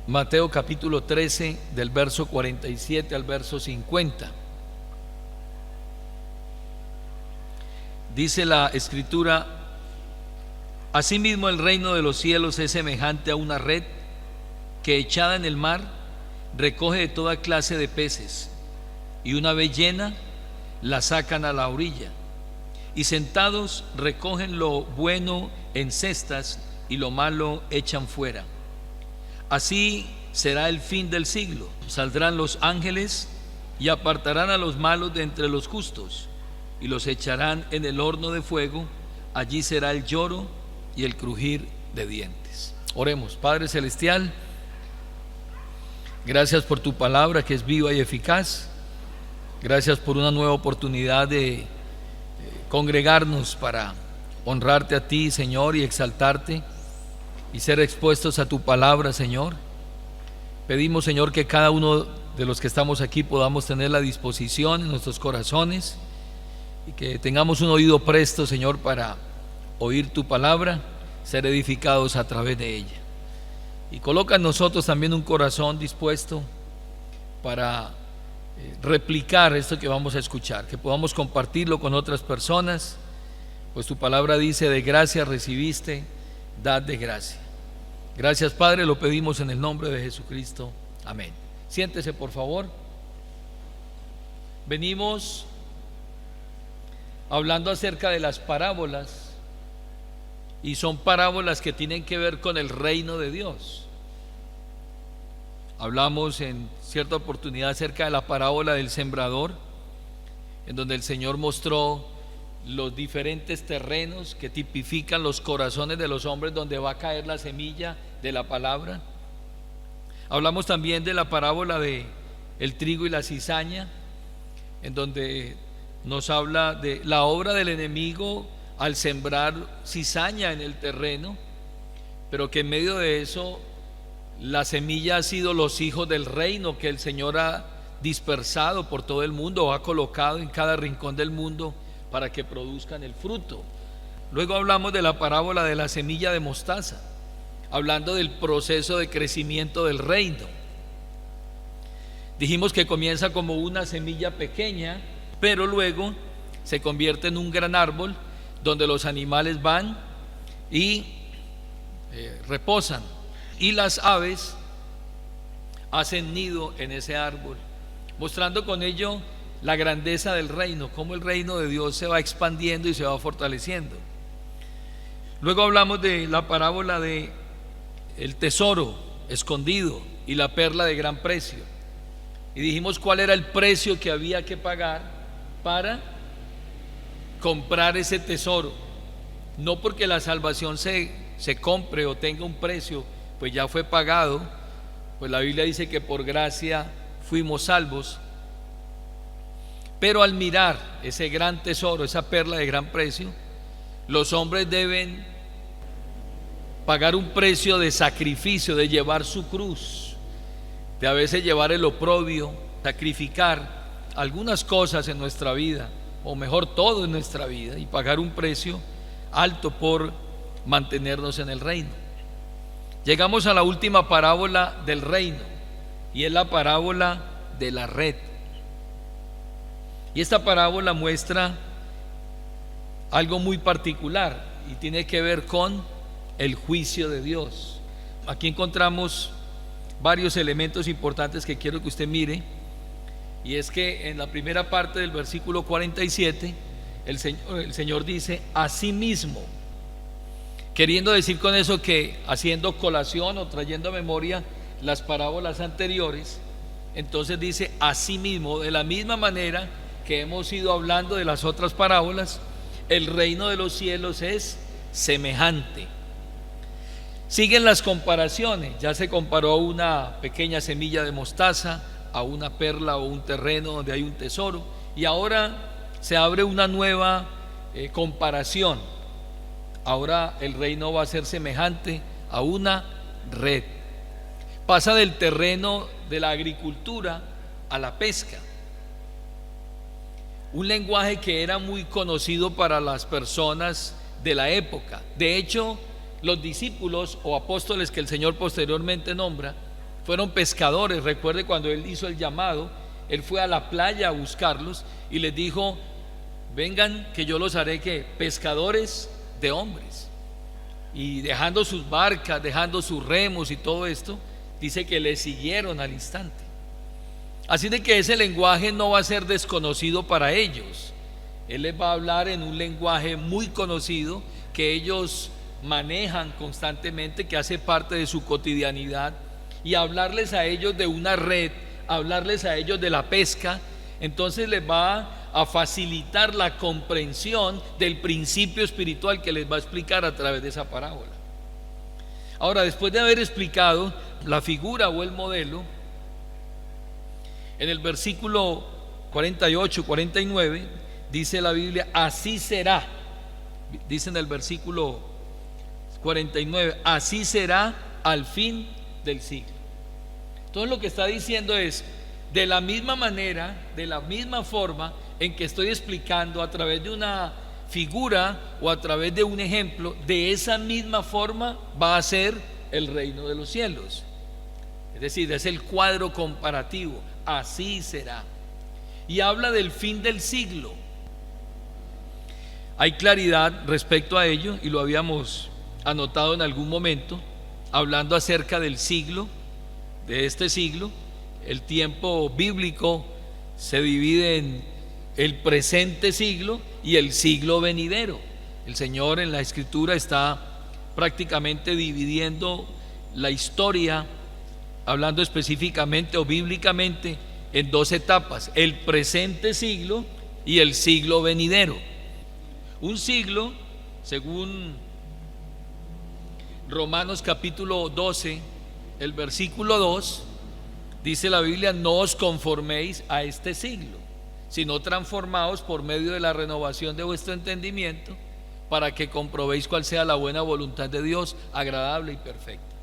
Mateo capítulo 13, del verso 47 al verso 50. Dice la escritura: asimismo el reino de los cielos es semejante a una red que, echada en el mar, recoge de toda clase de peces, y una vez llena la sacan a la orilla, y sentados recogen lo bueno en cestas y lo malo echan fuera. Así será el fin del siglo. Saldrán los ángeles y apartarán a los malos de entre los justos y los echarán en el horno de fuego. Allí será el lloro y el crujir de dientes. Oremos. Padre celestial, gracias por tu palabra que es viva y eficaz. Gracias por una nueva oportunidad de congregarnos para honrarte a ti, Señor, y exaltarte y ser expuestos a tu palabra, Señor. Pedimos, Señor, que cada uno de los que estamos aquí podamos tener la disposición en nuestros corazones y que tengamos un oído presto, Señor, para oír tu palabra, ser edificados a través de ella. Y coloca en nosotros también un corazón dispuesto para replicar esto que vamos a escuchar, que podamos compartirlo con otras personas, pues tu palabra dice: de gracia recibiste, dad de gracia. Gracias, Padre, lo pedimos en el nombre de Jesucristo. Amén. Siéntese, por favor. Venimos hablando acerca de las parábolas, y son parábolas que tienen que ver con el reino de Dios. Hablamos en cierta oportunidad acerca de la parábola del sembrador, en donde el Señor mostró los diferentes terrenos que tipifican los corazones de los hombres, donde va a caer la semilla de la palabra. Hablamos también de la parábola de el trigo y la cizaña, en donde nos habla de la obra del enemigo al sembrar cizaña en el terreno, pero que en medio de eso la semilla ha sido los hijos del reino que el Señor ha dispersado por todo el mundo, o ha colocado en cada rincón del mundo para que produzcan el fruto. Luego hablamos de la parábola de la semilla de mostaza, hablando del proceso de crecimiento del reino. Dijimos que comienza como una semilla pequeña, pero luego se convierte en un gran árbol donde los animales van y reposan, y las aves hacen nido en ese árbol, mostrando con ello la grandeza del reino, cómo el reino de Dios se va expandiendo y se va fortaleciendo. Luego hablamos de la parábola de el tesoro escondido y la perla de gran precio, y dijimos cuál era el precio que había que pagar para comprar ese tesoro. No porque la salvación se compre o tenga un precio, pues ya fue pagado, pues la Biblia dice que por gracia fuimos salvos. Pero al mirar ese gran tesoro, esa perla de gran precio, los hombres deben pagar un precio de sacrificio, de llevar su cruz, de a veces llevar el oprobio, sacrificar algunas cosas en nuestra vida, o mejor todo en nuestra vida, y pagar un precio alto por mantenernos en el reino. Llegamos a la última parábola del reino, y es la parábola de la red. Y esta parábola muestra algo muy particular y tiene que ver con el juicio de Dios. Aquí encontramos varios elementos importantes que quiero que usted mire, y es que en la primera parte del versículo 47 el Señor dice asimismo, queriendo decir con eso que, haciendo colación o trayendo a memoria las parábolas anteriores, entonces dice asimismo, de la misma manera que hemos ido hablando de las otras parábolas, el reino de los cielos es semejante. Siguen las comparaciones. Ya se comparó una pequeña semilla de mostaza a una perla o un terreno donde hay un tesoro, y ahora se abre una nueva comparación. Ahora el reino va a ser semejante a una red. Pasa del terreno de la agricultura a la pesca, un lenguaje que era muy conocido para las personas de la época. De hecho, los discípulos o apóstoles que el Señor posteriormente nombra fueron pescadores. Recuerde cuando él hizo el llamado, él fue a la playa a buscarlos y les dijo: vengan que yo los haré que pescadores de hombres. Y dejando sus barcas, dejando sus remos y todo esto, dice que le siguieron al instante. Así de que ese lenguaje no va a ser desconocido para ellos. Él les va a hablar en un lenguaje muy conocido que ellos manejan constantemente, que hace parte de su cotidianidad, y hablarles a ellos de una red, hablarles a ellos de la pesca, entonces les va a facilitar la comprensión del principio espiritual que les va a explicar a través de esa parábola. Ahora, después de haber explicado la figura o el modelo, en el versículo 48, 49 dice la Biblia: así será. Dice en el versículo 49: así será al fin del siglo. Entonces lo que está diciendo es: de la misma manera, de la misma forma en que estoy explicando a través de una figura o a través de un ejemplo, de esa misma forma va a ser el reino de los cielos. Es decir, es el cuadro comparativo. Así será. Y habla del fin del siglo. Hay claridad respecto a ello, y lo habíamos anotado en algún momento, hablando acerca del siglo, de este siglo. El tiempo bíblico se divide en el presente siglo y el siglo venidero. El Señor en la Escritura está prácticamente dividiendo la historia, hablando específicamente o bíblicamente, en dos etapas: el presente siglo y el siglo venidero. Un siglo, según Romanos capítulo 12, el versículo 2, dice la Biblia: no os conforméis a este siglo, sino transformaos por medio de la renovación de vuestro entendimiento, para que comprobéis cuál sea la buena voluntad de Dios, agradable y perfecta.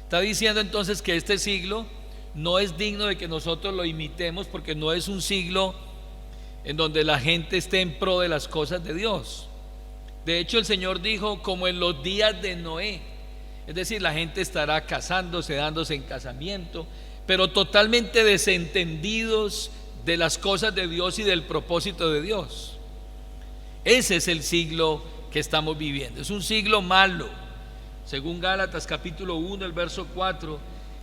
Está diciendo entonces que este siglo no es digno de que nosotros lo imitemos, porque no es un siglo en donde la gente esté en pro de las cosas de Dios. De hecho, el Señor dijo: como en los días de Noé. Es decir, la gente estará casándose, dándose en casamiento, pero totalmente desentendidos de las cosas de Dios y del propósito de Dios. Ese es el siglo que estamos viviendo. Es un siglo malo. Según Gálatas capítulo 1, el verso 4,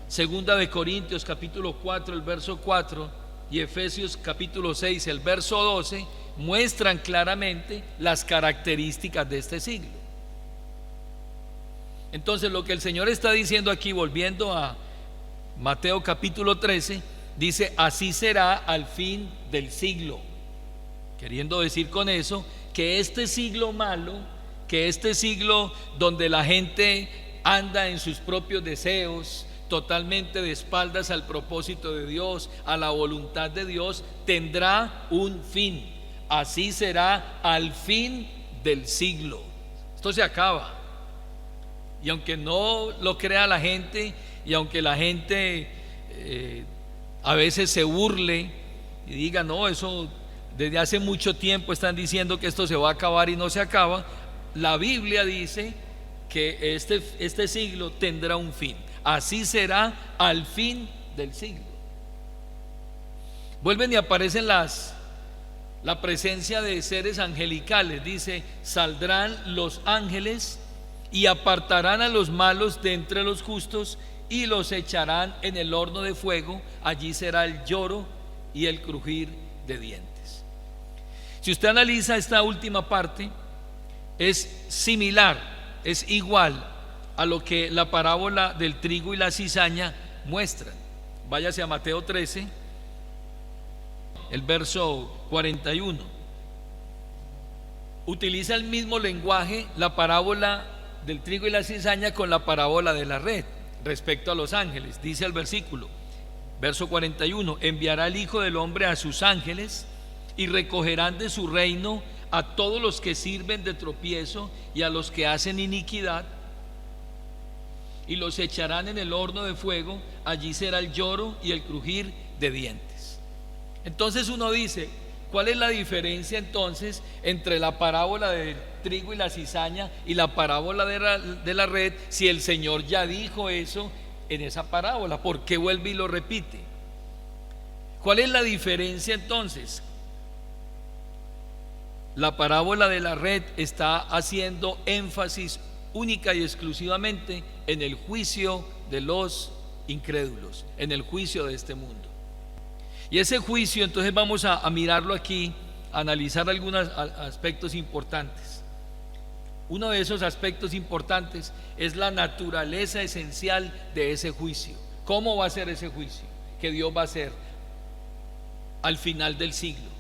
segunda de Corintios capítulo 4, el verso 4, y Efesios capítulo 6, el verso 12, muestran claramente las características de este siglo. Entonces, lo que el Señor está diciendo aquí, volviendo a Mateo capítulo 13, dice: así será al fin del siglo, queriendo decir con eso que este siglo malo, que este siglo donde la gente anda en sus propios deseos, totalmente de espaldas al propósito de Dios, a la voluntad de Dios, tendrá un fin. Así será al fin del siglo. Esto se acaba. Y aunque no lo crea la gente, y aunque la gente a veces se burle y diga: no, eso desde hace mucho tiempo están diciendo que esto se va a acabar y no se acaba, la Biblia dice que este siglo tendrá un fin. Así será al fin del siglo. Vuelven y aparecen la presencia de seres angelicales. Dice: saldrán los ángeles y apartarán a los malos de entre los justos y los echarán en el horno de fuego. Allí será el lloro y el crujir de dientes. Si usted analiza esta última parte, es similar, es igual a lo que la parábola del trigo y la cizaña muestran. Váyase a Mateo 13, el verso 41. Utiliza el mismo lenguaje la parábola del trigo y la cizaña con la parábola de la red respecto a los ángeles. Dice el versículo, verso 41: enviará el Hijo del Hombre a sus ángeles y recogerán de su reino a todos los que sirven de tropiezo y a los que hacen iniquidad, y los echarán en el horno de fuego. Allí será el lloro y el crujir de dientes. Entonces uno dice: ¿cuál es la diferencia entonces entre la parábola del trigo y la cizaña y la parábola de la red, si el Señor ya dijo eso en esa parábola? ¿Por qué vuelve y lo repite? ¿Cuál es la diferencia entonces? La parábola de la red está haciendo énfasis única y exclusivamente en el juicio de los incrédulos, en el juicio de este mundo. Y ese juicio, entonces vamos a mirarlo aquí, a analizar algunos aspectos importantes. Uno de esos aspectos importantes es la naturaleza esencial de ese juicio. ¿Cómo va a ser ese juicio que Dios va a hacer al final del siglo?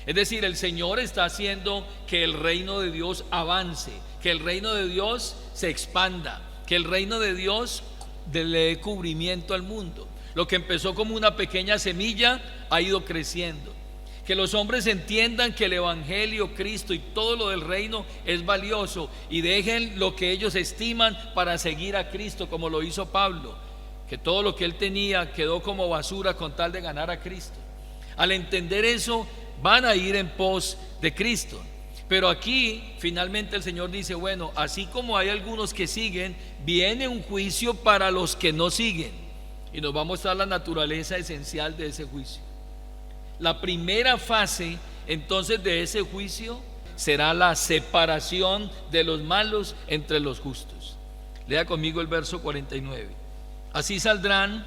Es decir, el Señor está haciendo que el reino de Dios avance, que el reino de Dios se expanda, que el reino de Dios le dé cubrimiento al mundo. Lo que empezó como una pequeña semilla ha ido creciendo. Que los hombres entiendan que el Evangelio, Cristo y todo lo del reino es valioso y dejen lo que ellos estiman para seguir a Cristo, como lo hizo Pablo, que todo lo que él tenía quedó como basura con tal de ganar a Cristo. Al entender eso, van a ir en pos de Cristo. Pero aquí finalmente el Señor dice, bueno, así como hay algunos que siguen, viene un juicio para los que no siguen, y nos va a mostrar la naturaleza esencial de ese juicio. La primera fase entonces de ese juicio será la separación de los malos entre los justos. Lea conmigo el verso 49. Así saldrán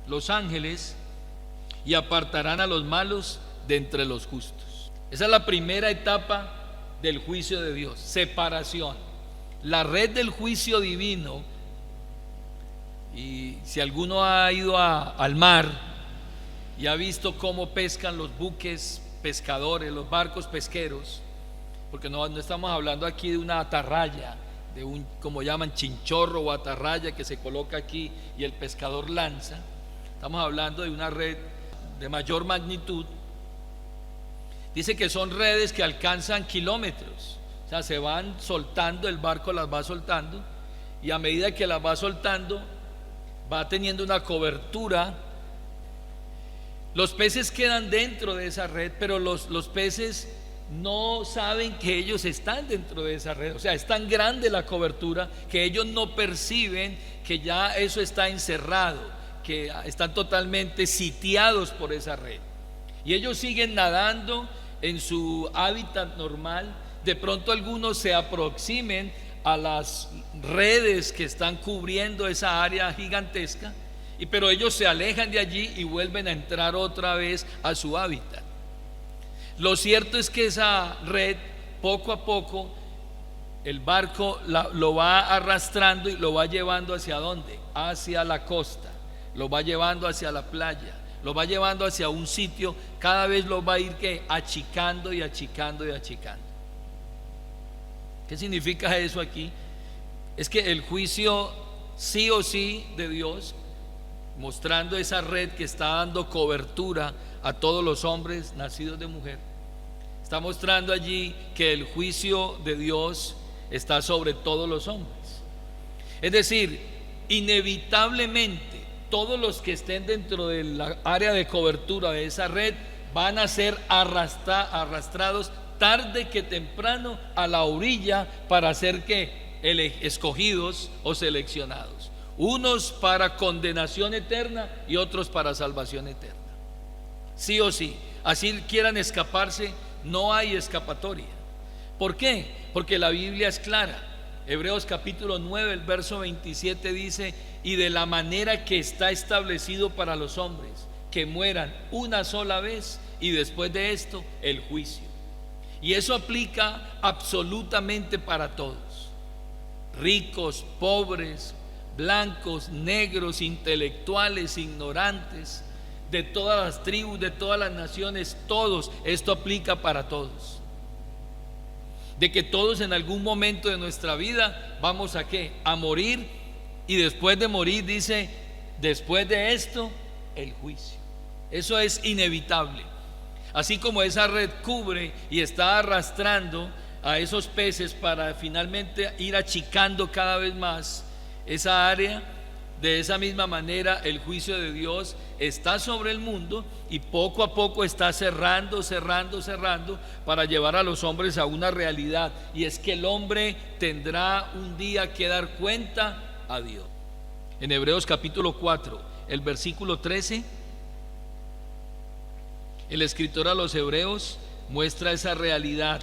los ángeles y apartarán a los malos de entre los justos. Esa es la primera etapa del juicio de Dios, separación. La red del juicio divino, y si alguno ha ido al mar y ha visto cómo pescan los buques pescadores, los barcos pesqueros, porque no estamos hablando aquí de una atarraya, de un, como llaman, chinchorro o atarraya que se coloca aquí y el pescador lanza. Estamos hablando de una red de mayor magnitud. Dice que son redes que alcanzan kilómetros, o sea, se van soltando, el barco las va soltando, y a medida que las va soltando va teniendo una cobertura. Los peces quedan dentro de esa red, pero los peces no saben que ellos están dentro de esa red. O sea, es tan grande la cobertura que ellos no perciben que ya eso está encerrado, que están totalmente sitiados por esa red. Y ellos siguen nadando en su hábitat normal. De pronto algunos se aproximen a las redes que están cubriendo esa área gigantesca, pero ellos se alejan de allí y vuelven a entrar otra vez a su hábitat. Lo cierto es que esa red, poco a poco, el barco lo va arrastrando y lo va llevando ¿hacia dónde? Hacia la costa, lo va llevando hacia la playa, lo va llevando hacia un sitio, cada vez lo va a ir achicando y achicando y achicando. ¿Qué significa eso aquí? Es que el juicio sí o sí de Dios, mostrando esa red que está dando cobertura a todos los hombres nacidos de mujer, está mostrando allí que el juicio de Dios está sobre todos los hombres. Es decir, inevitablemente todos los que estén dentro de la área de cobertura de esa red van a ser arrastrados tarde que temprano a la orilla para ser escogidos o seleccionados, unos para condenación eterna y otros para salvación eterna. Sí o sí, así quieran escaparse, no hay escapatoria. ¿Por qué? Porque la Biblia es clara. Hebreos capítulo 9, el verso 27 dice: y de la manera que está establecido para los hombres, que mueran una sola vez y después de esto el juicio. Y eso aplica absolutamente para todos, ricos, pobres, blancos, negros, intelectuales, ignorantes, de todas las tribus, de todas las naciones, todos. Esto aplica para todos. De que todos en algún momento de nuestra vida vamos a ¿qué? A morir, y después de morir, dice, después de esto el juicio. Eso es inevitable. Así como esa red cubre y está arrastrando a esos peces para finalmente ir achicando cada vez más esa área, de esa misma manera el juicio de Dios está sobre el mundo y poco a poco está cerrando para llevar a los hombres a una realidad, y es que el hombre tendrá un día que dar cuenta a Dios. En Hebreos capítulo 4, el versículo 13, el escritor a los Hebreos muestra esa realidad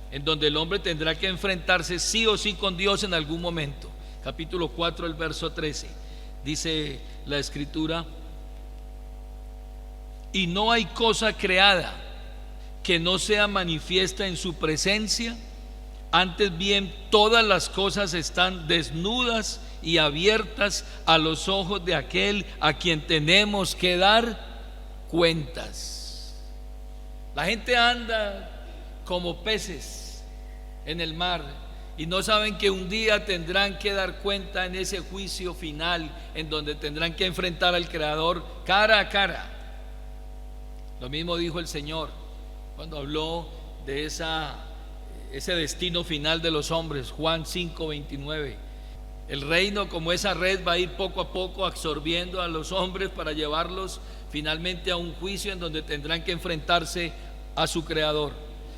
en donde el hombre tendrá que enfrentarse sí o sí con Dios en algún momento. Capítulo 4, el verso 13, dice la escritura: y no hay cosa creada que no sea manifiesta en su presencia, antes bien todas las cosas están desnudas y abiertas a los ojos de aquel a quien tenemos que dar cuentas. La gente anda como peces en el mar y no saben que un día tendrán que dar cuenta en ese juicio final, en donde tendrán que enfrentar al Creador cara a cara. Lo mismo dijo el Señor cuando habló de ese destino final de los hombres, Juan 5:29. El reino, como esa red, va a ir poco a poco absorbiendo a los hombres para llevarlos finalmente a un juicio en donde tendrán que enfrentarse a su Creador.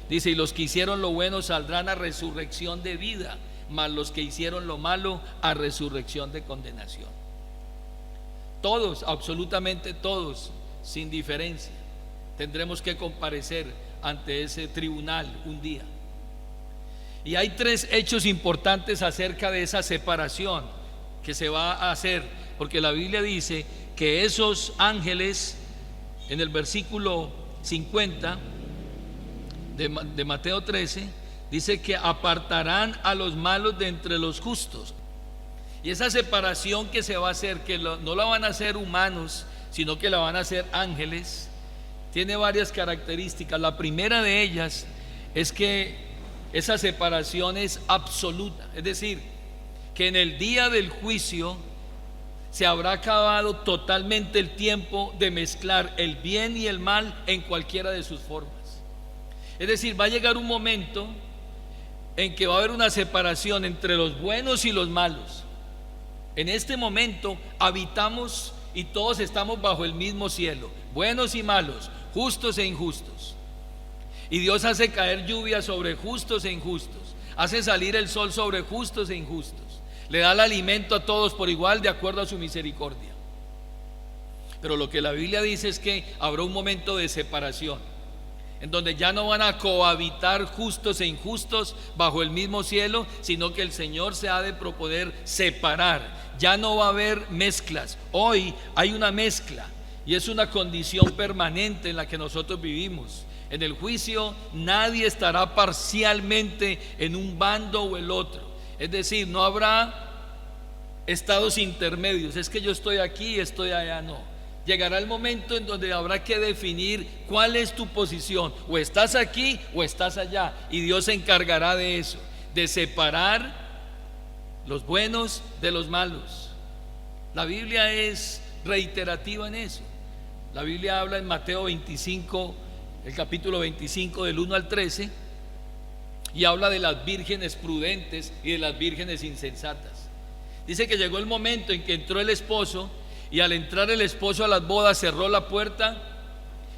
Dice: y los que hicieron lo bueno saldrán a resurrección de vida, mas los que hicieron lo malo a resurrección de condenación. Todos, absolutamente todos, sin diferencia, tendremos que comparecer ante ese tribunal un día. Y hay tres hechos importantes acerca de esa separación que se va a hacer, porque la Biblia dice que esos ángeles, en el versículo 50 de Mateo 13, dice que apartarán a los malos de entre los justos. Y esa separación que se va a hacer, que no la van a hacer humanos, sino que la van a hacer ángeles, tiene varias características. La primera de ellas es que esa separación es absoluta, es decir, que en el día del juicio se habrá acabado totalmente el tiempo de mezclar el bien y el mal en cualquiera de sus formas. Es decir, va a llegar un momento en que va a haber una separación entre los buenos y los malos. En este momento habitamos y todos estamos bajo el mismo cielo, buenos y malos, justos e injustos. Y Dios hace caer lluvia sobre justos e injustos, hace salir el sol sobre justos e injustos, le da el alimento a todos por igual de acuerdo a su misericordia. Pero lo que la Biblia dice es que habrá un momento de separación, en donde ya no van a cohabitar justos e injustos bajo el mismo cielo, sino que el Señor se ha de proponer separar. Ya no va a haber mezclas. Hoy hay una mezcla y es una condición permanente en la que nosotros vivimos. En el juicio nadie estará parcialmente en un bando o el otro. Es decir, no habrá estados intermedios. Es que yo estoy aquí y estoy allá. No. Llegará el momento en donde habrá que definir cuál es tu posición. O estás aquí o estás allá. Y Dios se encargará de eso, de separar los buenos de los malos. La Biblia es reiterativa en eso. La Biblia habla en Mateo 25, el capítulo 25 del 1 al 13, y habla de las vírgenes prudentes y de las vírgenes insensatas. Dice que llegó el momento en que entró el esposo, y al entrar el esposo a las bodas cerró la puerta.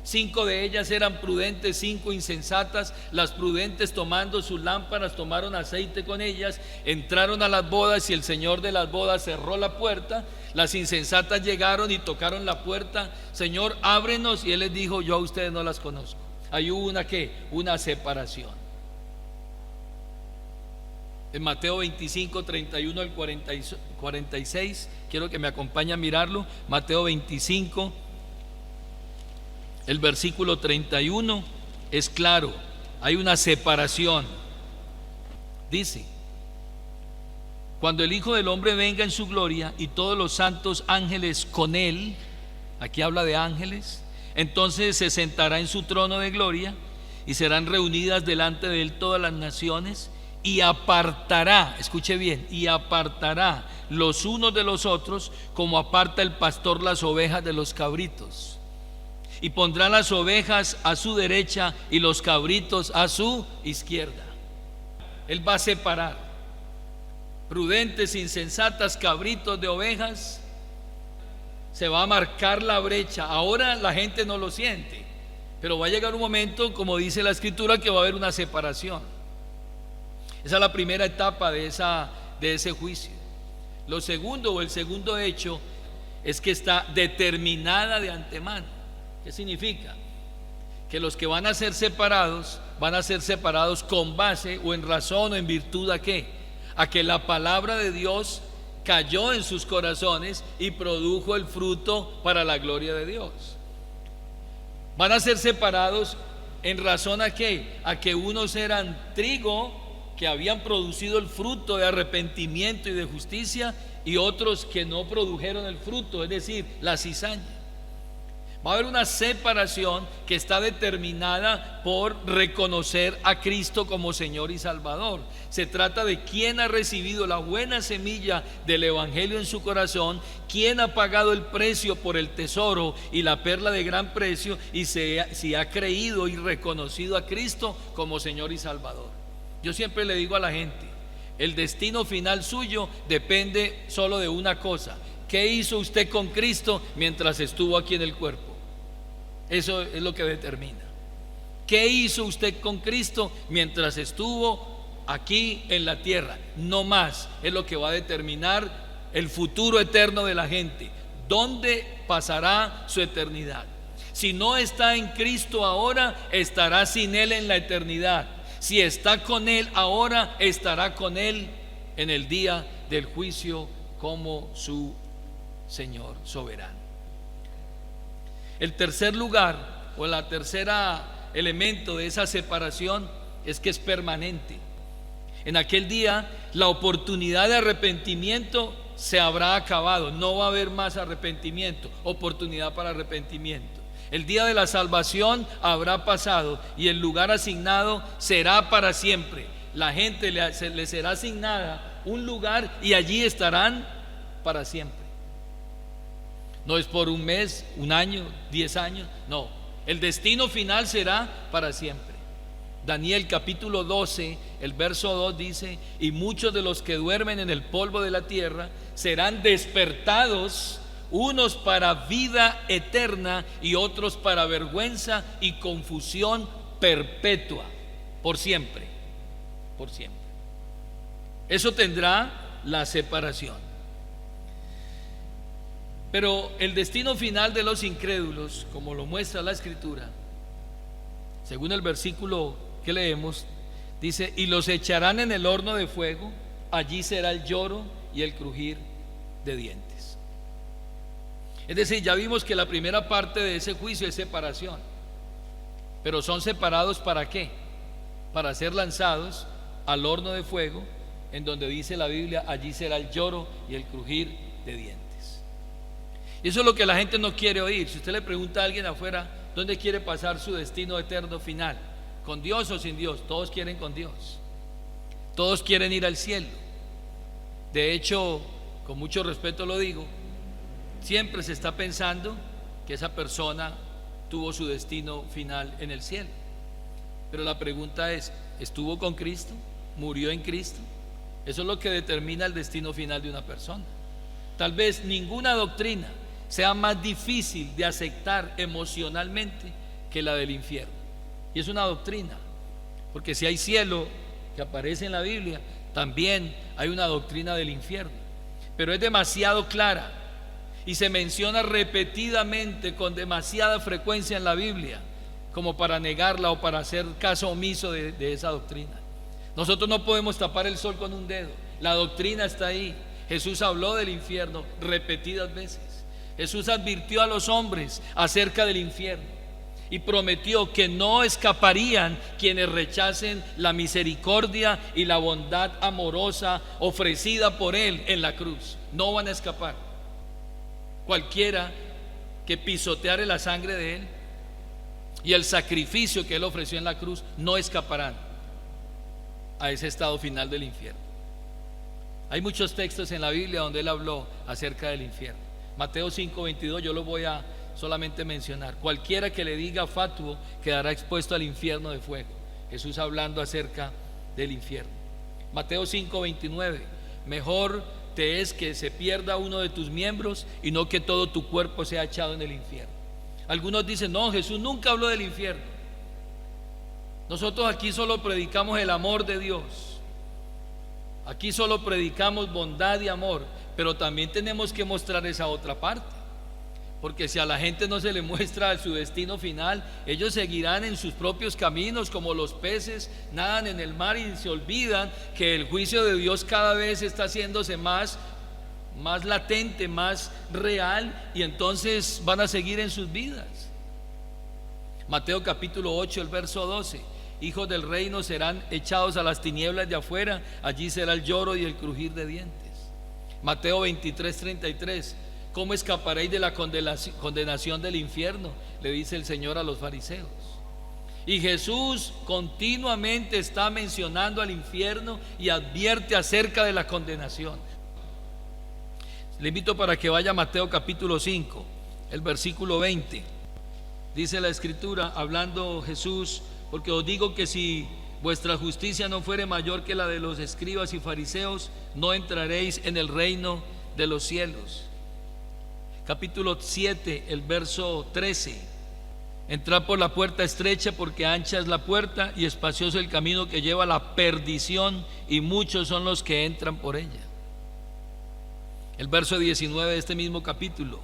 5 de ellas eran prudentes, 5 insensatas. Las prudentes, tomando sus lámparas, tomaron aceite con ellas, entraron a las bodas y el señor de las bodas cerró la puerta. Las insensatas llegaron y tocaron la puerta: Señor, ábrenos. Y él les dijo: yo a ustedes no las conozco. Ahí hubo una separación. En Mateo 25, 31 al 46, quiero que me acompañe a mirarlo. Mateo 25, el versículo 31 es claro, hay una separación. Dice: cuando el Hijo del Hombre venga en su gloria y todos los santos ángeles con él, aquí habla de ángeles, entonces se sentará en su trono de gloria y serán reunidas delante de él todas las naciones, y apartará, escuche bien, y apartará los unos de los otros, como aparta el pastor las ovejas de los cabritos. Y pondrá las ovejas a su derecha y los cabritos a su izquierda. Él va a separar prudentes, insensatas, cabritos de ovejas. Se va a marcar la brecha. Ahora la gente no lo siente, pero va a llegar un momento, como dice la Escritura, que va a haber una separación. Esa es la primera etapa de ese juicio. Lo segundo, o el segundo hecho, es que está determinada de antemano. ¿Qué significa? Que los que van a ser separados con base o en razón o en virtud a qué? A que la palabra de Dios cayó en sus corazones y produjo el fruto para la gloria de Dios. Van a ser separados en razón a qué? A que unos eran trigo que habían producido el fruto de arrepentimiento y de justicia, y otros que no produjeron el fruto, es decir, la cizaña. Va a haber una separación que está determinada por reconocer a Cristo como Señor y Salvador. Se trata de quién ha recibido la buena semilla del Evangelio en su corazón, quién ha pagado el precio por el tesoro y la perla de gran precio, y si ha creído y reconocido a Cristo como Señor y Salvador. Yo siempre le digo a la gente, el destino final suyo depende solo de una cosa: ¿qué hizo usted con Cristo mientras estuvo aquí en el cuerpo? Eso es lo que determina. ¿Qué hizo usted con Cristo mientras estuvo aquí en la tierra? No más. Es lo que va a determinar el futuro eterno de la gente. ¿Dónde pasará su eternidad? Si no está en Cristo ahora, estará sin Él en la eternidad. Si está con Él ahora, estará con Él en el día del juicio como su Señor soberano. El tercer lugar, o la tercera elemento de esa separación, es que es permanente. En aquel día la oportunidad de arrepentimiento se habrá acabado. No va a haber más arrepentimiento, oportunidad para arrepentimiento. El día de la salvación habrá pasado y el lugar asignado será para siempre. La gente le será asignada un lugar y allí estarán para siempre. No es por un mes, un año, 10 años, no. El destino final será para siempre. Daniel capítulo 12, el verso 2 dice: y muchos de los que duermen en el polvo de la tierra serán despertados, unos para vida eterna y otros para vergüenza y confusión perpetua, por siempre, por siempre. Eso tendrá la separación. Pero el destino final de los incrédulos, como lo muestra la Escritura, según el versículo que leemos, dice: y los echarán en el horno de fuego, allí será el lloro y el crujir de dientes. Es decir, ya vimos que la primera parte de ese juicio es separación, pero son separados ¿para qué? Para ser lanzados al horno de fuego, en donde dice la Biblia: allí será el lloro y el crujir de dientes. Y eso es lo que la gente no quiere oír. Si usted le pregunta a alguien afuera dónde quiere pasar su destino eterno final, ¿con Dios o sin Dios? Todos quieren con Dios. Todos quieren ir al cielo. De hecho, con mucho respeto lo digo, siempre se está pensando que esa persona tuvo su destino final en el cielo. Pero la pregunta es: ¿estuvo con Cristo? ¿Murió en Cristo? Eso es lo que determina el destino final de una persona. Tal vez ninguna doctrina sea más difícil de aceptar emocionalmente que la del infierno. Y es una doctrina, porque si hay cielo que aparece en la Biblia, también hay una doctrina del infierno. Pero es demasiado clara y se menciona repetidamente con demasiada frecuencia en la Biblia como para negarla o para hacer caso omiso de esa doctrina. Nosotros no podemos tapar el sol con un dedo. La doctrina está ahí. Jesús habló del infierno repetidas veces. Jesús advirtió a los hombres acerca del infierno y prometió que no escaparían quienes rechacen la misericordia y la bondad amorosa ofrecida por Él en la cruz. No van a escapar. Cualquiera que pisoteare la sangre de Él y el sacrificio que Él ofreció en la cruz, no escaparán a ese estado final del infierno. Hay muchos textos en la Biblia donde Él habló acerca del infierno. Mateo 5:22, yo lo voy a solamente mencionar: cualquiera que le diga fatuo quedará expuesto al infierno de fuego. Jesús hablando acerca del infierno. Mateo 5:29, mejor te es que se pierda uno de tus miembros y no que todo tu cuerpo sea echado en el infierno. Algunos dicen: no, Jesús nunca habló del infierno. Nosotros aquí solo predicamos el amor de Dios. Aquí solo predicamos bondad y amor, pero también tenemos que mostrar esa otra parte. Porque si a la gente no se le muestra su destino final, ellos seguirán en sus propios caminos como los peces, nadan en el mar y se olvidan que el juicio de Dios cada vez está haciéndose más latente, más real, y entonces van a seguir en sus vidas. Mateo capítulo 8, el verso 12: hijos del reino serán echados a las tinieblas de afuera, allí será el lloro y el crujir de dientes. Mateo 23, 33: ¿cómo escaparéis de la condenación del infierno?, le dice el Señor a los fariseos. Y Jesús continuamente está mencionando al infierno y advierte acerca de la condenación. Le invito para que vaya a Mateo capítulo 5, el versículo 20. Dice la escritura, hablando Jesús: porque os digo que si vuestra justicia no fuere mayor que la de los escribas y fariseos, no entraréis en el reino de los cielos. Capítulo 7, el verso 13: entrad por la puerta estrecha, porque ancha es la puerta y espacioso el camino que lleva a la perdición, y muchos son los que entran por ella. El verso 19 de este mismo capítulo: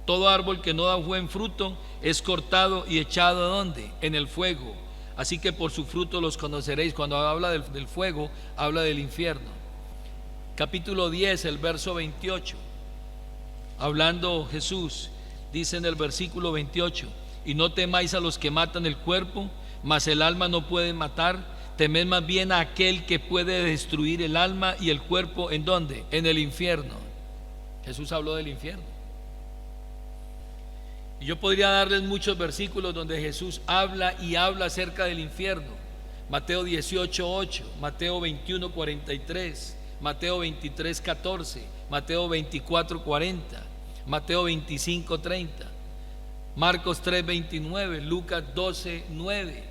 todo árbol que no da buen fruto es cortado y echado ¿dónde? En el fuego. Así que por su fruto los conoceréis. Cuando habla del fuego, habla del infierno. Capítulo 10, el verso 28. Hablando Jesús, dice en el versículo 28: y no temáis a los que matan el cuerpo, mas el alma no pueden matar. Temed más bien a aquel que puede destruir el alma y el cuerpo. ¿En dónde? En el infierno. Jesús habló del infierno. Y yo podría darles muchos versículos donde Jesús habla y habla acerca del infierno. Mateo 18, 8, Mateo 21, 43, Mateo 23, 14, Mateo 24, 40, Mateo 25, 30, Marcos 3, 29, Lucas 12, 9,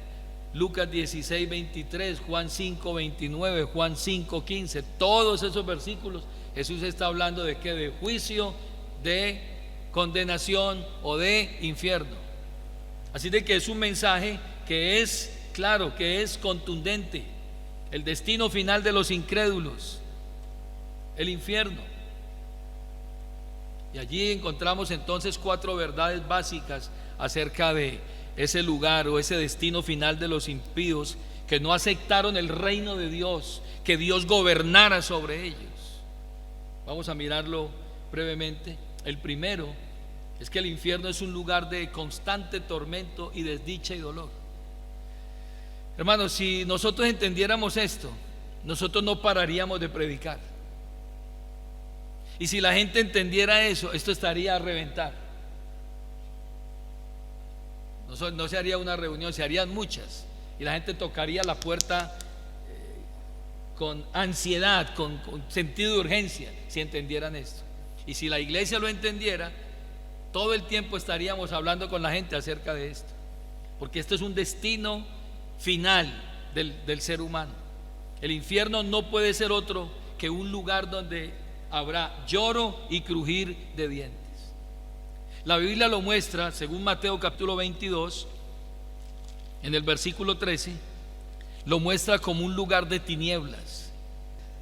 Lucas 16, 23, Juan 5, 29, Juan 5, 15. Todos esos versículos Jesús está hablando de qué: de juicio, de condenación o de infierno. Así de que es un mensaje que es claro, que es contundente. El destino final de los incrédulos, el infierno. Y allí encontramos entonces 4 verdades básicas acerca de ese lugar o ese destino final de los impíos que no aceptaron el reino de Dios, que Dios gobernara sobre ellos. Vamos a mirarlo brevemente. El primero es que el infierno es un lugar de constante tormento y desdicha y dolor. Hermanos, si nosotros entendiéramos esto, nosotros no pararíamos de predicar. Y si la gente entendiera eso, esto estaría a reventar. No se haría una reunión, se harían muchas. Y la gente tocaría la puerta con ansiedad, con sentido de urgencia, si entendieran esto. Y si la iglesia lo entendiera, todo el tiempo estaríamos hablando con la gente acerca de esto, porque esto es un destino final del ser humano. El infierno no puede ser otro que un lugar donde habrá lloro y crujir de dientes. La Biblia lo muestra, según Mateo capítulo 22, en el versículo 13, lo muestra como un lugar de tinieblas.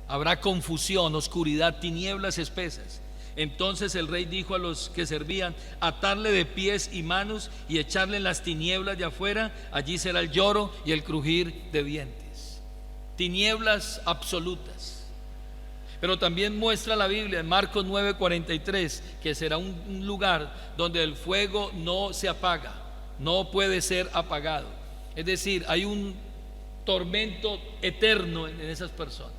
Habrá confusión, oscuridad, tinieblas espesas. Entonces el rey dijo a los que servían: atarle de pies y manos y echarle en las tinieblas de afuera, allí será el lloro y el crujir de dientes. Tinieblas absolutas. Pero también muestra la Biblia en Marcos 9:43 que será un lugar donde el fuego no se apaga, no puede ser apagado. Es decir, hay un tormento eterno en esas personas.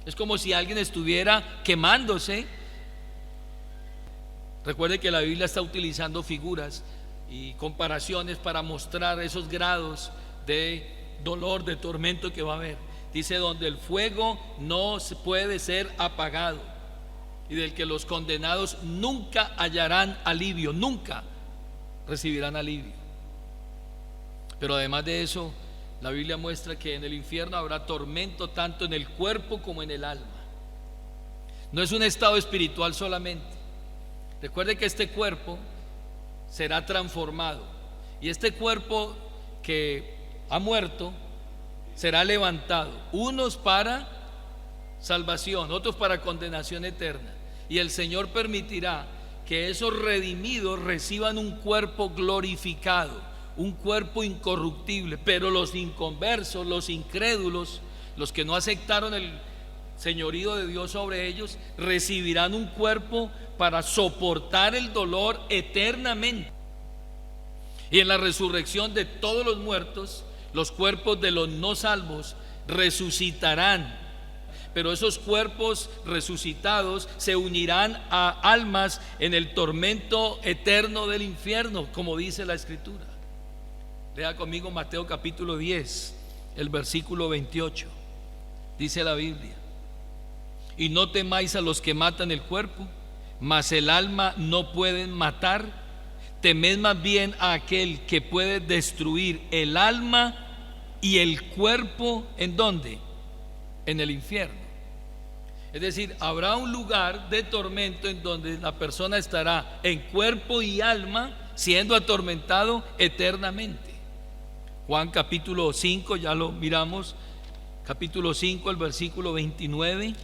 Es como si alguien estuviera quemándose. Recuerde que la Biblia está utilizando figuras y comparaciones para mostrar esos grados de dolor, de tormento que va a haber. Dice: donde el fuego no puede ser apagado y del que los condenados nunca hallarán alivio, nunca recibirán alivio. Pero además de eso, la Biblia muestra que en el infierno habrá tormento tanto en el cuerpo como en el alma. No es un estado espiritual solamente. Recuerde que este cuerpo será transformado, y este cuerpo que ha muerto será levantado, unos para salvación, otros para condenación eterna. y el Señor permitirá que esos redimidos reciban un cuerpo glorificado, un cuerpo incorruptible, pero los inconversos, los incrédulos, los que no aceptaron el señorío de Dios sobre ellos, recibirán un cuerpo para soportar el dolor eternamente. Y en la resurrección de todos los muertos, los cuerpos de los no salvos resucitarán, pero esos cuerpos resucitados se unirán a almas en el tormento eterno del infierno, como dice la Escritura. Lea conmigo Mateo capítulo 10, el versículo 28. Dice la Biblia: y no temáis a los que matan el cuerpo, mas el alma no pueden matar. Temed más bien a aquel que puede destruir el alma y el cuerpo. ¿En dónde? En el infierno. Es decir, habrá un lugar de tormento en donde la persona estará en cuerpo y alma siendo atormentado eternamente. Juan capítulo 5, ya lo miramos, capítulo 5, el versículo 29.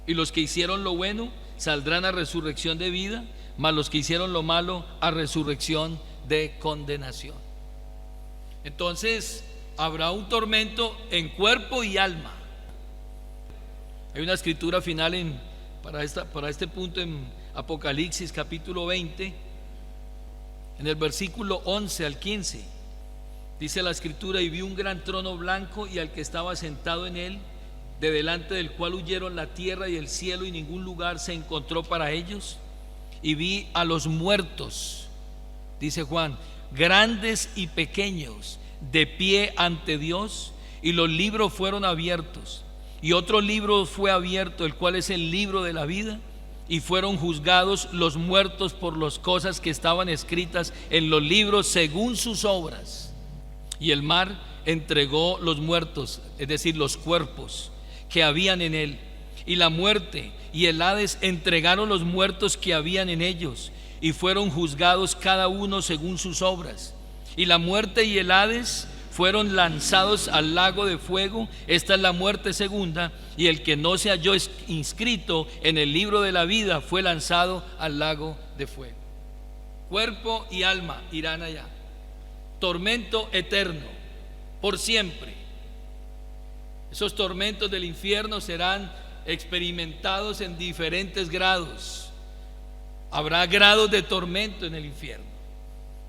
Y los que hicieron lo bueno saldrán a resurrección de vida, mas los que hicieron lo malo a resurrección de condenación. Entonces habrá un tormento en cuerpo y alma. Hay una escritura final para este punto en Apocalipsis capítulo 20, en el versículo 11 al 15. Dice la escritura: y vi un gran trono blanco y al que estaba sentado en él, de delante del cual huyeron la tierra y el cielo, y ningún lugar se encontró para ellos. Y vi a los muertos, dice Juan, grandes y pequeños, de pie ante Dios, y los libros fueron abiertos. Y otro libro fue abierto, el cual es el libro de la vida, y fueron juzgados los muertos por las cosas que estaban escritas en los libros según sus obras. Y el mar entregó los muertos, es decir, los cuerpos que habían en él, y la muerte y el Hades entregaron los muertos que habían en ellos, y fueron juzgados cada uno según sus obras. Y la muerte y el Hades fueron lanzados al lago de fuego. Esta es la muerte segunda, y el que no se halló inscrito en el libro de la vida fue lanzado al lago de fuego. Cuerpo y alma irán allá. Tormento eterno, por siempre. Esos tormentos del infierno serán experimentados en diferentes grados. Habrá grados de tormento en el infierno.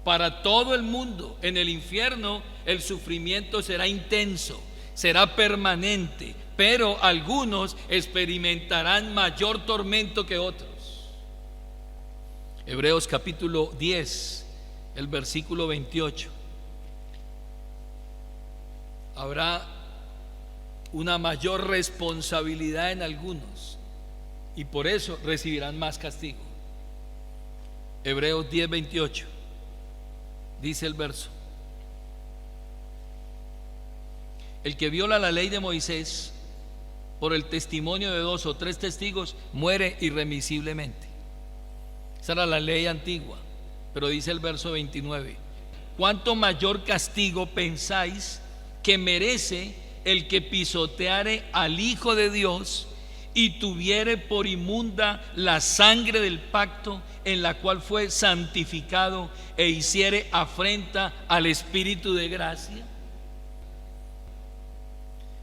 Para todo el mundo, en el infierno, el sufrimiento será intenso, será permanente, pero algunos experimentarán mayor tormento que otros. Hebreos capítulo 10, el versículo 28. Habrá una mayor responsabilidad en algunos, y por eso recibirán más castigo. Hebreos 10, 28. Dice el verso: el que viola la ley de Moisés por el testimonio de 2 o 3 testigos muere irremisiblemente. Esa era la ley antigua. Pero dice el verso 29: ¿cuánto mayor castigo pensáis que merece el que pisoteare al Hijo de Dios y tuviere por inmunda la sangre del pacto en la cual fue santificado, e hiciere afrenta al Espíritu de gracia?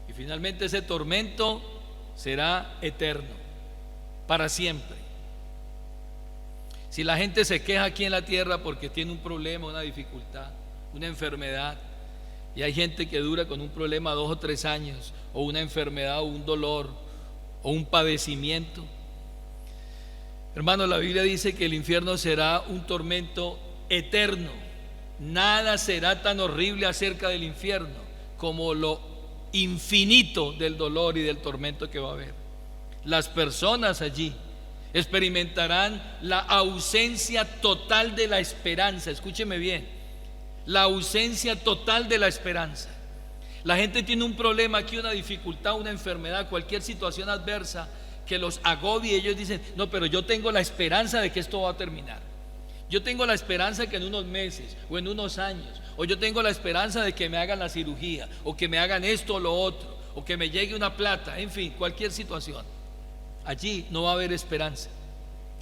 Y finalmente ese tormento será eterno, para siempre. Si la gente se queja aquí en la tierra porque tiene un problema, una dificultad, una enfermedad, y hay gente que dura con un problema 2 o 3 años, o una enfermedad, o un dolor, o un padecimiento, hermano, la Biblia dice que el infierno será un tormento eterno. Nada será tan horrible acerca del infierno como lo infinito del dolor y del tormento que va a haber. Las personas allí experimentarán la ausencia total de la esperanza. Escúcheme bien, la ausencia total de la esperanza. La gente tiene un problema aquí, una dificultad, una enfermedad, cualquier situación adversa que los agobie, y ellos dicen: no, pero yo tengo la esperanza de que esto va a terminar. Yo tengo la esperanza que en unos meses o en unos años, o yo tengo la esperanza de que me hagan la cirugía, o que me hagan esto o lo otro, o que me llegue una plata, en fin, cualquier situación. allí no va a haber esperanza,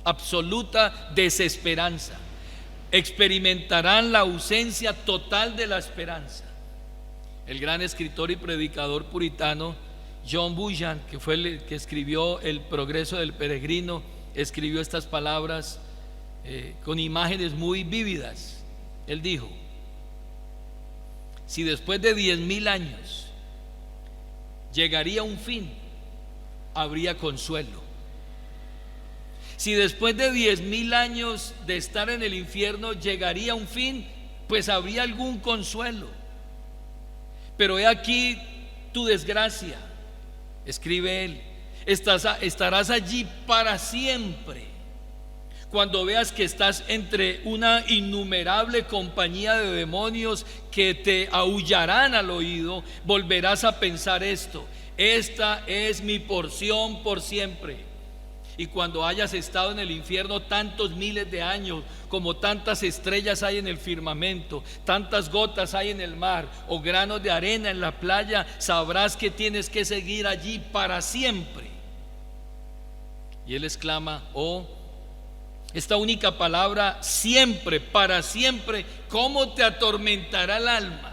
absoluta desesperanza. Experimentarán la ausencia total de la esperanza. El gran escritor y predicador puritano John Bunyan, que fue el que escribió El progreso del peregrino, escribió estas palabras con imágenes muy vívidas. Él dijo: si después de 10,000 años llegaría un fin, habría consuelo. Si después de 10,000 años de estar en el infierno llegaría un fin, pues habría algún consuelo. Pero he aquí tu desgracia, escribe él, estarás allí para siempre. Cuando veas que estás entre una innumerable compañía de demonios que te aullarán al oído, volverás a pensar esto: esta es mi porción por siempre. Y cuando hayas estado en el infierno tantos miles de años, como tantas estrellas hay en el firmamento, tantas gotas hay en el mar, o granos de arena en la playa, sabrás que tienes que seguir allí para siempre. Y él exclama: oh, esta única palabra, siempre, para siempre, ¿cómo te atormentará el alma?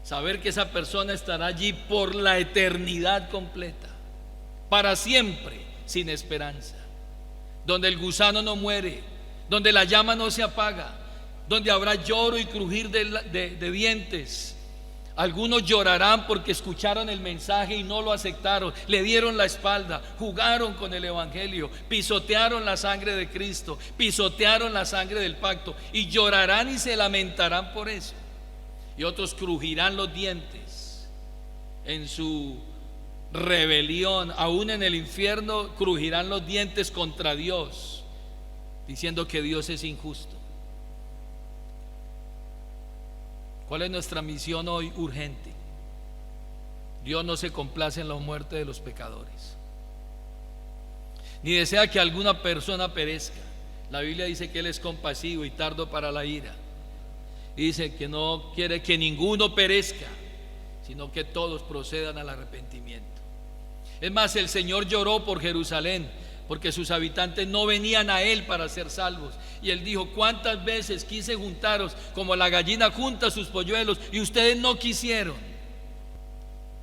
Saber que esa persona estará allí por la eternidad completa, para siempre, sin esperanza, donde el gusano no muere, donde la llama no se apaga, donde habrá lloro y crujir de dientes. Algunos llorarán porque escucharon el mensaje y no lo aceptaron, le dieron la espalda, jugaron con el evangelio, pisotearon la sangre de Cristo, pisotearon la sangre del pacto, y llorarán y se lamentarán por eso. Y otros crujirán los dientes en su rebelión, aún en el infierno crujirán los dientes contra Dios, diciendo que Dios es injusto. ¿Cuál es nuestra misión hoy urgente? Dios no se complace en la muerte de los pecadores, ni desea que alguna persona perezca. La Biblia dice que Él es compasivo y tardo para la ira. Dice que no quiere que ninguno perezca, sino que todos procedan al arrepentimiento. Es más, el Señor lloró por Jerusalén, porque sus habitantes no venían a Él para ser salvos. Y Él dijo: cuántas veces quise juntaros como la gallina junta sus polluelos, y ustedes no quisieron.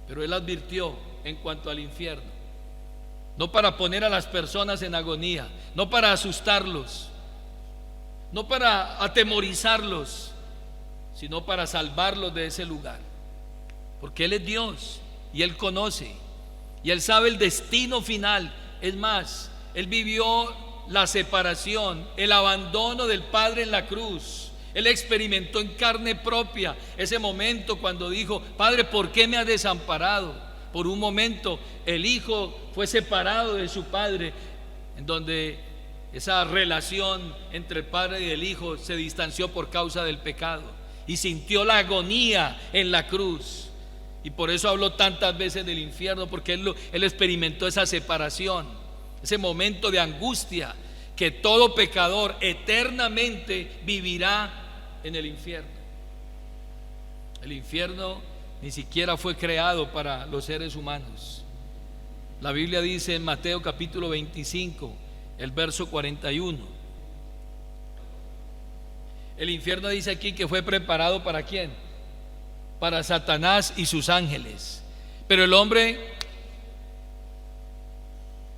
Pero Él advirtió en cuanto al infierno, no para poner a las personas en agonía, no para asustarlos, no para atemorizarlos, sino para salvarlos de ese lugar, porque Él es Dios y Él conoce y Él sabe el destino final. Es más, Él vivió la separación, el abandono del Padre en la cruz. Él experimentó en carne propia ese momento cuando dijo: Padre, ¿por qué me has desamparado? Por un momento el Hijo fue separado de su Padre, en donde esa relación entre el Padre y el Hijo se distanció por causa del pecado, y sintió la agonía en la cruz. Y por eso habló tantas veces del infierno, porque él experimentó esa separación, ese momento de angustia que todo pecador eternamente vivirá en el infierno. El infierno ni siquiera fue creado para los seres humanos. La Biblia dice en Mateo capítulo 25, el verso 41. El infierno dice aquí que fue preparado ¿para quién? Para Satanás y sus ángeles. Pero el hombre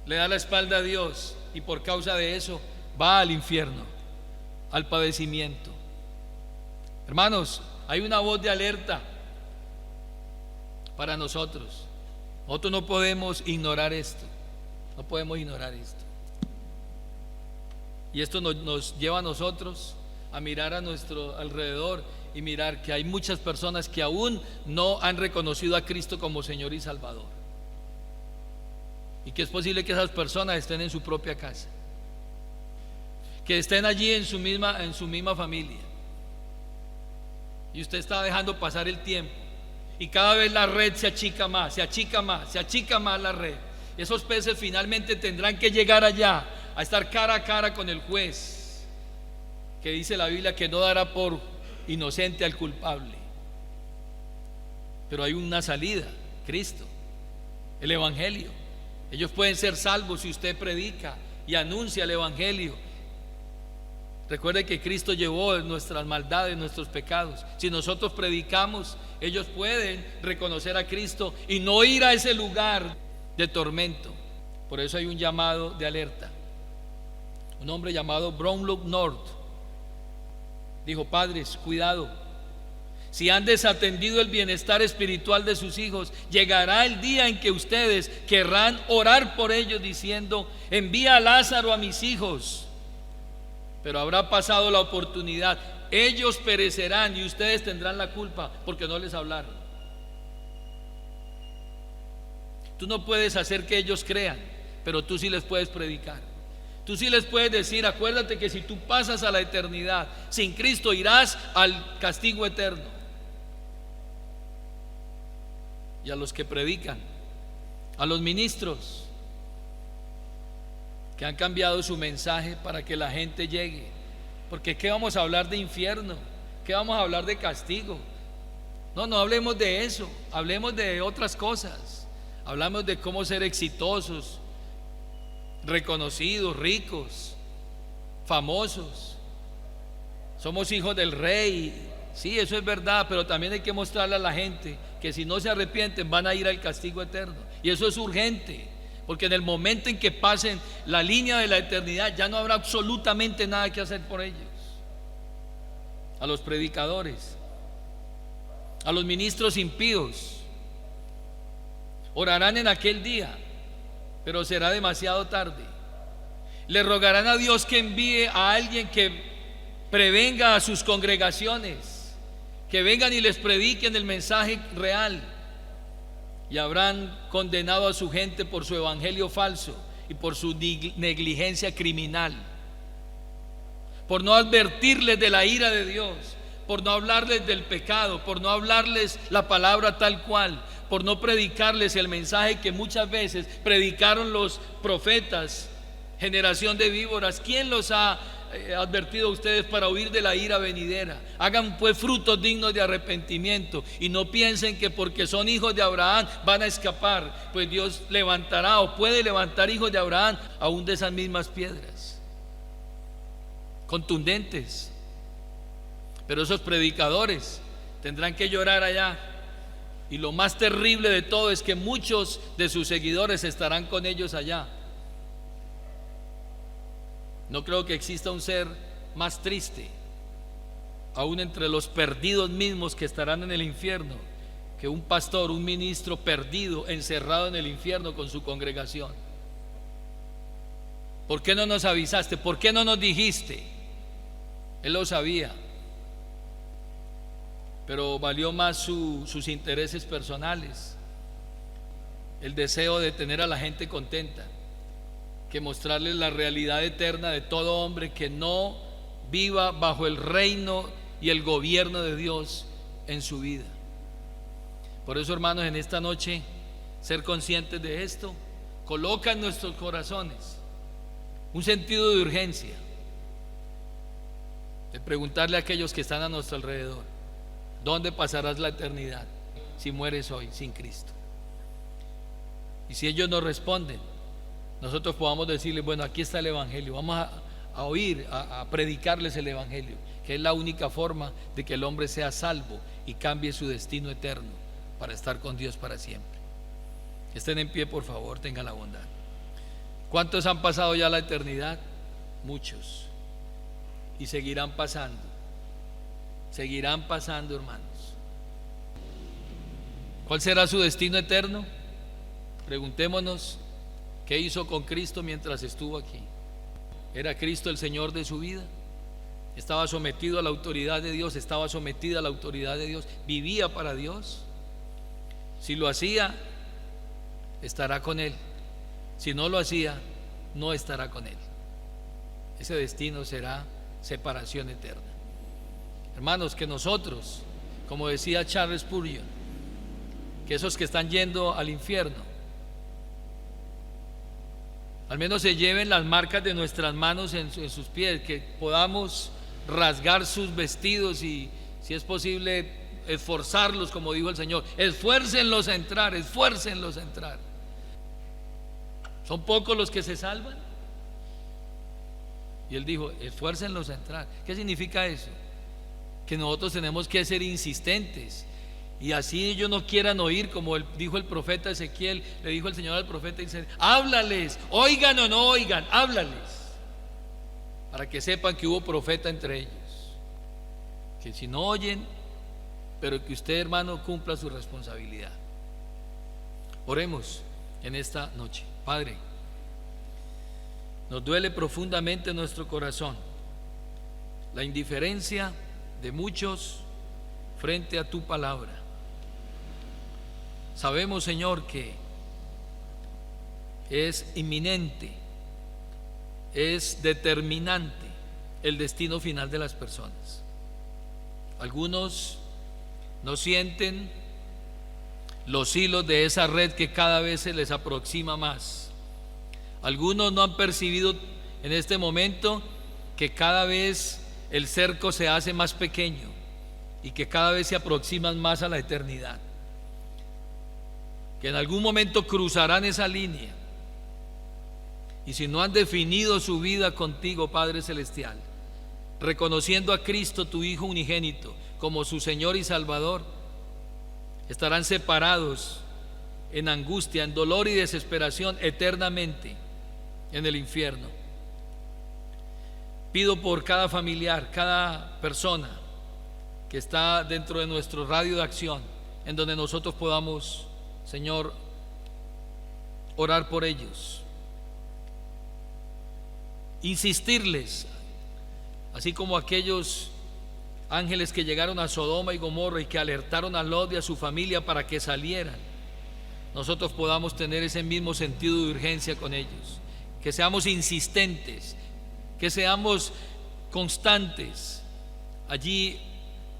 le da la espalda a Dios, y por causa de eso va al infierno, al padecimiento. Hermanos, hay una voz de alerta para nosotros. Nosotros no podemos ignorar esto. No podemos ignorar esto. Y esto nos lleva a nosotros a mirar a nuestro alrededor y mirar que hay muchas personas que aún no han reconocido a Cristo como Señor y Salvador, y que es posible que esas personas estén en su propia casa, que estén allí en su misma familia, y usted está dejando pasar el tiempo, y cada vez la red se achica más, se achica más la red. Esos peces finalmente tendrán que llegar allá a estar cara a cara con el juez, que dice la Biblia que no dará por inocente al culpable. Pero hay una salida: Cristo, el Evangelio. Ellos pueden ser salvos si usted predica y anuncia el evangelio. Recuerde que Cristo llevó nuestras maldades, nuestros pecados. Si nosotros predicamos, ellos pueden reconocer a Cristo y no ir a ese lugar de tormento. Por eso hay un llamado de alerta. Un hombre llamado Brownlow North dijo: padres, cuidado. Si han desatendido el bienestar espiritual de sus hijos, llegará el día en que ustedes querrán orar por ellos diciendo: envía a Lázaro a mis hijos. Pero habrá pasado la oportunidad. Ellos perecerán y ustedes tendrán la culpa porque no les hablaron. Tú no puedes hacer que ellos crean, pero tú sí les puedes predicar. Tú sí les puedes decir: acuérdate que si tú pasas a la eternidad sin Cristo, irás al castigo eterno. Y a los que predican, a los ministros que han cambiado su mensaje para que la gente llegue. Porque ¿qué vamos a hablar de infierno? ¿Qué vamos a hablar de castigo? No hablemos de eso, hablemos de otras cosas. Hablamos de cómo ser exitosos, reconocidos, ricos, famosos. Somos hijos del rey. Sí, eso es verdad, pero también hay que mostrarle a la gente que si no se arrepienten van a ir al castigo eterno. Y eso es urgente, porque en el momento en que pasen la línea de la eternidad ya no habrá absolutamente nada que hacer por ellos. A los predicadores, a los ministros impíos, orarán en aquel día, pero será demasiado tarde. Le rogarán a Dios que envíe a alguien que prevenga a sus congregaciones, que vengan y les prediquen el mensaje real. Y habrán condenado a su gente por su evangelio falso y por su negligencia criminal, por no advertirles de la ira de Dios, por no hablarles del pecado, por no hablarles la palabra tal cual, por no predicarles el mensaje que muchas veces predicaron los profetas. Generación de víboras, ¿quién los ha advertido a ustedes para huir de la ira venidera? Hagan pues frutos dignos de arrepentimiento y no piensen que porque son hijos de Abraham van a escapar, pues Dios levantará o puede levantar hijos de Abraham aún de esas mismas piedras. Contundentes. Pero esos predicadores tendrán que llorar allá, y lo más terrible de todo es que muchos de sus seguidores estarán con ellos allá. No creo que exista un ser más triste, aún entre los perdidos mismos que estarán en el infierno, que un pastor, un ministro perdido, encerrado en el infierno con su congregación. ¿Por qué no nos avisaste? ¿Por qué no nos dijiste? Él lo sabía, pero valió más sus intereses personales, el deseo de tener a la gente contenta, que mostrarles la realidad eterna de todo hombre que no viva bajo el reino y el gobierno de Dios en su vida. Por eso, hermanos, en esta noche, ser conscientes de esto coloca en nuestros corazones un sentido de urgencia, de preguntarle a aquellos que están a nuestro alrededor: ¿dónde pasarás la eternidad si mueres hoy sin Cristo? Y si ellos nos responden, nosotros podamos decirles: bueno, aquí está el evangelio, vamos a oír, a predicarles el evangelio, que es la única forma de que el hombre sea salvo y cambie su destino eterno para estar con Dios para siempre. Estén en pie, por favor, tengan la bondad. ¿Cuántos han pasado ya la eternidad? Muchos, y seguirán pasando, hermanos. ¿Cuál será su destino eterno? Preguntémonos: ¿qué hizo con Cristo mientras estuvo aquí? ¿Era Cristo el Señor de su vida? ¿Estaba sometido a la autoridad de Dios? ¿Estaba sometida a la autoridad de Dios? ¿Vivía para Dios? Si lo hacía, estará con Él. Si no lo hacía, no estará con Él. Ese destino será separación eterna. Hermanos, que nosotros, como decía Charles Spurgeon, que esos que están yendo al infierno al menos se lleven las marcas de nuestras manos en sus pies, que podamos rasgar sus vestidos y, si es posible, esforzarlos, como dijo el Señor: esfuércenlos a entrar, esfuércenlos a entrar. ¿Son pocos los que se salvan? Y él dijo, esfuércenlos a entrar. ¿Qué significa eso? Que nosotros tenemos que ser insistentes. Y así ellos no quieran oír, como dijo el profeta Ezequiel, le dijo el Señor al profeta, dice, háblales, oigan o no oigan, háblales, para que sepan que hubo profeta entre ellos. Que si no oyen, pero que usted, hermano, cumpla su responsabilidad. Oremos en esta noche. Padre, nos duele profundamente en nuestro corazón la indiferencia de muchos frente a tu palabra. Sabemos, Señor, que es inminente, es determinante el destino final de las personas. Algunos no sienten los hilos de esa red que cada vez se les aproxima más. Algunos no han percibido en este momento que cada vez el cerco se hace más pequeño y que cada vez se aproximan más a la eternidad, que en algún momento cruzarán esa línea. Y si no han definido su vida contigo, Padre Celestial, reconociendo a Cristo, tu Hijo unigénito, como su Señor y Salvador, estarán separados en angustia, en dolor y desesperación eternamente en el infierno. Pido por cada familiar, cada persona que está dentro de nuestro radio de acción, en donde nosotros podamos, Señor, orar por ellos, insistirles, así como aquellos ángeles que llegaron a Sodoma y Gomorra y que alertaron a Lot y a su familia para que salieran. Nosotros podamos tener ese mismo sentido de urgencia con ellos, que seamos insistentes, que seamos constantes allí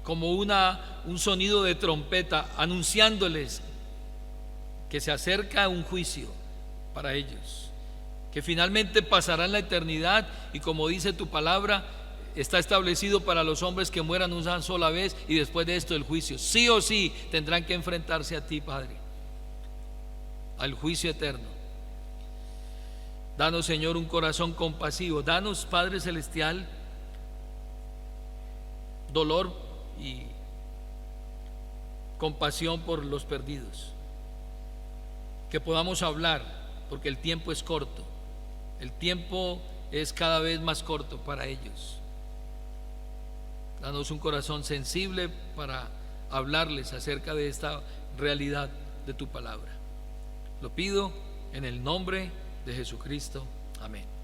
como un sonido de trompeta, anunciándoles que se acerca un juicio para ellos, que finalmente pasarán la eternidad, y como dice tu palabra, está establecido para los hombres que mueran una sola vez, y después de esto el juicio. Sí o sí tendrán que enfrentarse a ti, Padre, al juicio eterno. Danos, Señor, un corazón compasivo. Danos, Padre Celestial, dolor y compasión por los perdidos. Que podamos hablar, porque el tiempo es corto. El tiempo es cada vez más corto para ellos. Danos un corazón sensible para hablarles acerca de esta realidad de tu palabra. Lo pido en el nombre de Jesucristo. Amén.